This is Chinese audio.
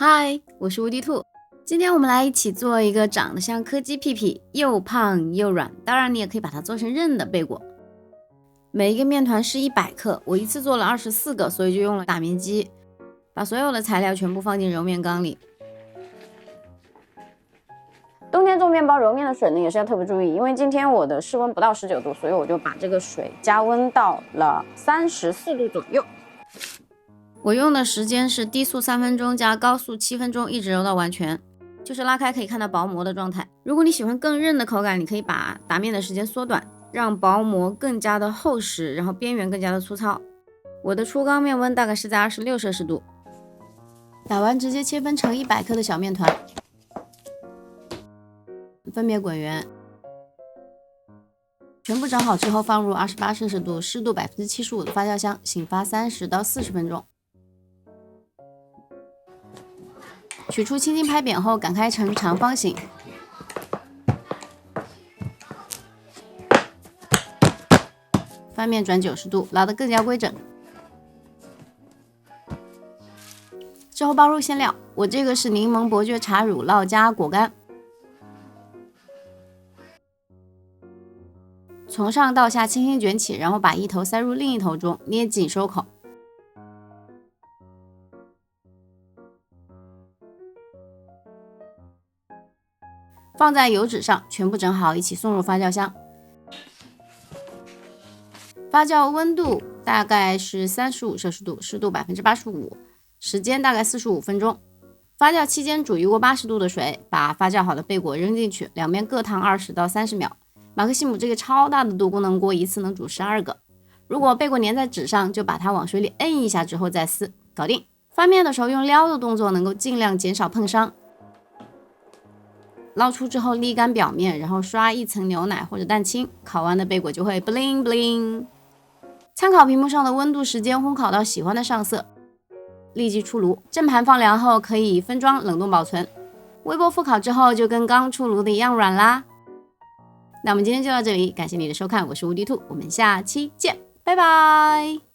嗨，我是无敌兔。今天我们来一起做一个长得像柯基屁屁，又胖又软，当然你也可以把它做成韧的贝果。每一个面团是100克，我一次做了24个，所以就用了打面机。把所有的材料全部放进揉面缸里。冬天做面包揉面的水呢，也是要特别注意，因为今天我的室温不到19度，所以我就把这个水加温到了34度左右。我用的时间是低速3分钟加高速7分钟，一直揉到完全，就是拉开可以看到薄膜的状态。如果你喜欢更韧的口感，你可以把打面的时间缩短，让薄膜更加的厚实，然后边缘更加的粗糙。我的初缸面温大概是在26摄氏度。打完直接切分成100克的小面团，分别滚圆。全部整好之后放入28摄氏度、湿度75%的发酵箱，醒发30到40分钟。取出轻轻拍扁后，擀开成长方形。翻面转90度，拉得更加规整。之后包入馅料，我这个是柠檬伯爵茶乳酪加果干。从上到下轻轻卷起，然后把一头塞入另一头中，捏紧收口。放在油纸上，全部整好，一起送入发酵箱。发酵温度大概是35摄氏度，湿度85%，时间大概45分钟。发酵期间煮一锅80度的水，把发酵好的贝果扔进去，两边各烫20到30秒。马克西姆这个超大的多功能锅一次能煮12个。如果贝果粘在纸上，就把它往水里摁一下之后再撕，搞定。翻面的时候用撩的动作，能够尽量减少碰伤。捞出之后沥干表面，然后刷一层牛奶或者蛋清，烤完的贝果就会 bling bling。参考屏幕上的温度时间，烘烤到喜欢的上色，立即出炉。正盘放凉后可以分装冷冻保存。微波复烤之后就跟刚出炉的一样软啦。那我们今天就到这里，感谢你的收看，我是无敌兔，我们下期见，拜拜。